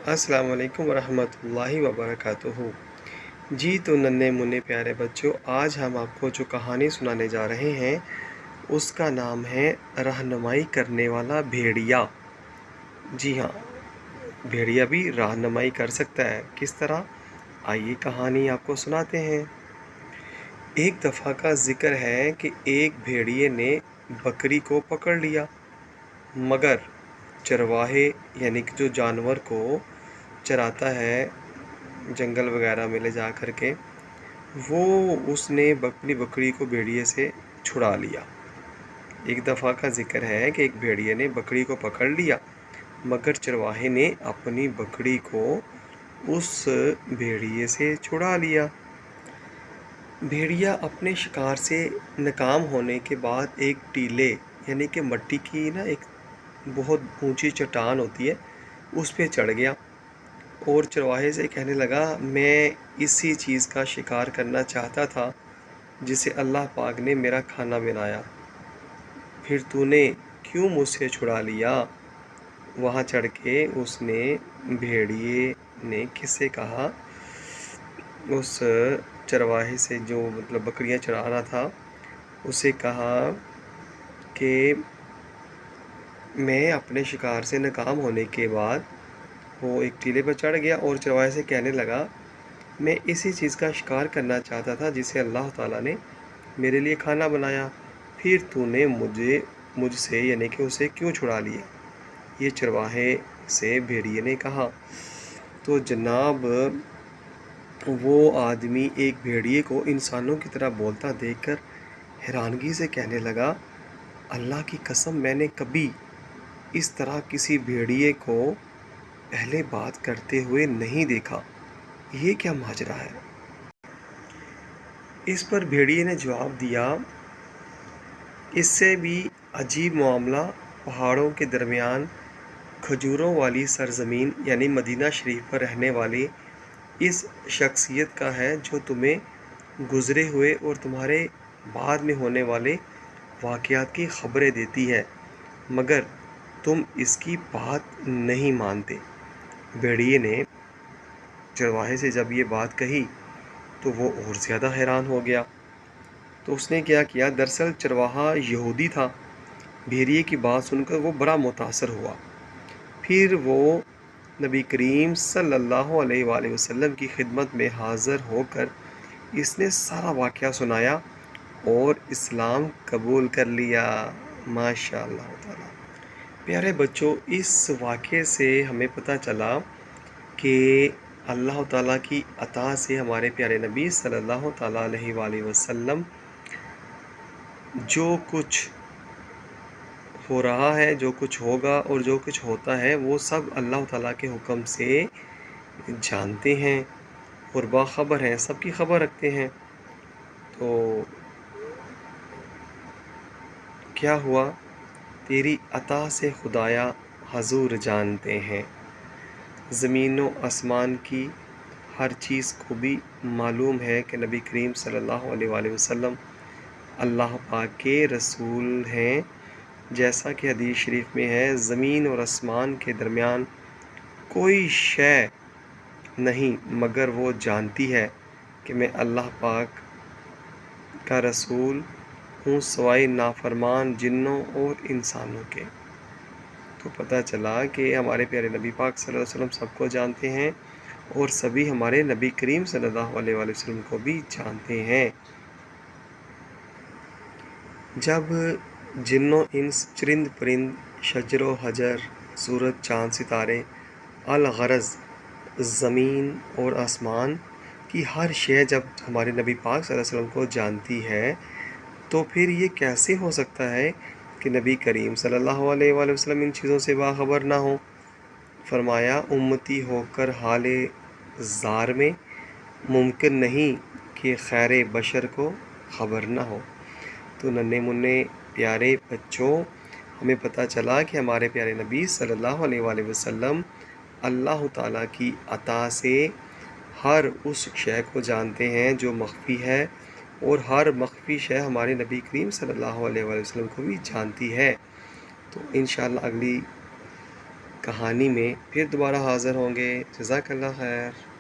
अस्सलाम वालेकुम वरहमतुल्लाहि वबरकातुहू। जी तो नन्हे मुन्ने प्यारे बच्चों, आज हम आपको जो कहानी सुनाने जा रहे हैं उसका नाम है रहनुमाई करने वाला भेड़िया। जी हाँ, भेड़िया भी रहनुमाई कर सकता है। किस तरह? आइए कहानी आपको सुनाते हैं। एक दफ़ा का जिक्र है कि एक भेड़िए ने बकरी को पकड़ लिया, मगर चरवाहे यानी कि जो जानवर को चराता है जंगल वगैरह में ले जा कर के, वो उसने अपनी बकरी को भेड़िए से छुड़ा लिया। एक दफ़ा का जिक्र है कि एक भेड़िए ने बकरी को पकड़ लिया, मगर चरवाहे ने अपनी बकरी को उस भेड़िए से छुड़ा लिया। भेड़िया अपने शिकार से नाकाम होने के बाद एक टीले यानी कि मट्टी की एक बहुत ऊंची चट्टान होती है, उस पे चढ़ गया और चरवाहे से कहने लगा, मैं इसी चीज़ का शिकार करना चाहता था जिसे अल्लाह पाक ने मेरा खाना बनाया, फिर तूने क्यों मुझसे छुड़ा लिया? वहाँ चढ़ के उसने भेड़िए ने किससे कहा, उस चरवाहे से जो बकरियां चरा रहा था, उसे कहा कि मैं अपने शिकार से नाकाम होने के बाद वो एक टीले पर चढ़ गया और चरवाहे से कहने लगा, मैं इसी चीज़ का शिकार करना चाहता था जिसे अल्लाह ताला ने मेरे लिए खाना बनाया, फिर तूने मुझसे यानी कि उसे क्यों छुड़ा लिया? ये चरवाहे से भेड़िए ने कहा। तो जनाब वो आदमी एक भेड़िए को इंसानों की तरह बोलता देखकर हैरानगी से कहने लगा, अल्लाह की कसम, मैंने कभी इस तरह किसी भेड़िए को पहले बात करते हुए नहीं देखा। ये क्या माजरा है? इस पर भेड़िए ने जवाब दिया, इससे भी अजीब मामला पहाड़ों के दरमियान खजूरों वाली सरजमीन यानी मदीना शरीफ पर रहने वाली इस शख्सियत का है जो तुम्हें गुज़रे हुए और तुम्हारे बाद में होने वाले वाक़यात की ख़बरें देती है, मगर तुम इसकी बात नहीं मानते। भेड़िए ने चरवाहे से जब ये बात कही तो वो और ज़्यादा हैरान हो गया। तो उसने क्या किया, दरअसल चरवाहा यहूदी था। भेड़िए की बात सुनकर वो बड़ा मुतासर हुआ। फिर वो नबी करीम सल्लल्लाहु अलैहि वसल्लम की खिदमत में हाज़िर होकर इसने सारा वाक़या सुनाया और इस्लाम कबूल कर लिया। माशाअल्लाह ताला। प्यारे बच्चों, इस वाक़े से हमें पता चला कि अल्लाह ताला की अता से हमारे प्यारे नबी सल्लल्लाहु ताला अलैहि वसल्लम जो कुछ हो रहा है, जो कुछ होगा और जो कुछ होता है, वो सब अल्लाह ताला के हुक्म से जानते हैं और बाखबर हैं, सबकी खबर रखते हैं। तो क्या हुआ, तेरी अता से खुदाया हजूर जानते हैं। ज़मीन व आसमान की हर चीज़ को भी मालूम है कि नबी करीम सल्लल्लाहु अलैहि वसल्लम अल्लाह पाक के रसूल हैं। जैसा कि हदीस शरीफ में है, ज़मीन और आसमान के दरमियान कोई शय नहीं मगर वो जानती है कि मैं अल्लाह पाक का रसूल हूँ, सवाए नाफरमान जिन्नों और इंसानों के। तो पता चला कि हमारे प्यारे नबी पाक सल्लल्लाहु अलैहि वसल्लम सबको जानते हैं और सभी हमारे नबी करीम सल्लल्लाहु अलैहि वसल्लम को भी जानते हैं। जब जिन्नों इंस चरिंद परिंद शजर व हजर सूरज चाँद सितारे अल गरज़ ज़मीन और आसमान की हर शय जब हमारे नबी पाक सल्लल्लाहु अलैहि वसल्लम को जानती है, तो फिर ये कैसे हो सकता है कि नबी करीम सल्लल्लाहु अलैहि वसल्लम इन चीज़ों से बाखबर ना हो? फरमाया, उम्मती होकर हाले ज़ार में मुमकिन नहीं कि खैर बशर को ख़बर ना हो। तो नन्हे मुन्ने प्यारे बच्चों, हमें पता चला कि हमारे प्यारे नबी सल्लल्लाहु अलैहि वसल्लम अल्लाह ताला की अता से हर उस शय को जानते हैं जो मख्फी है और हर मख्फी शय हमारे नबी करीम सल्लल्लाहु अलैहि वसल्लम को भी जानती है। तो इंशाअल्लाह अगली کہانی میں پھر دوبارہ حاضر ہوں گے۔ جزاک اللہ خیر۔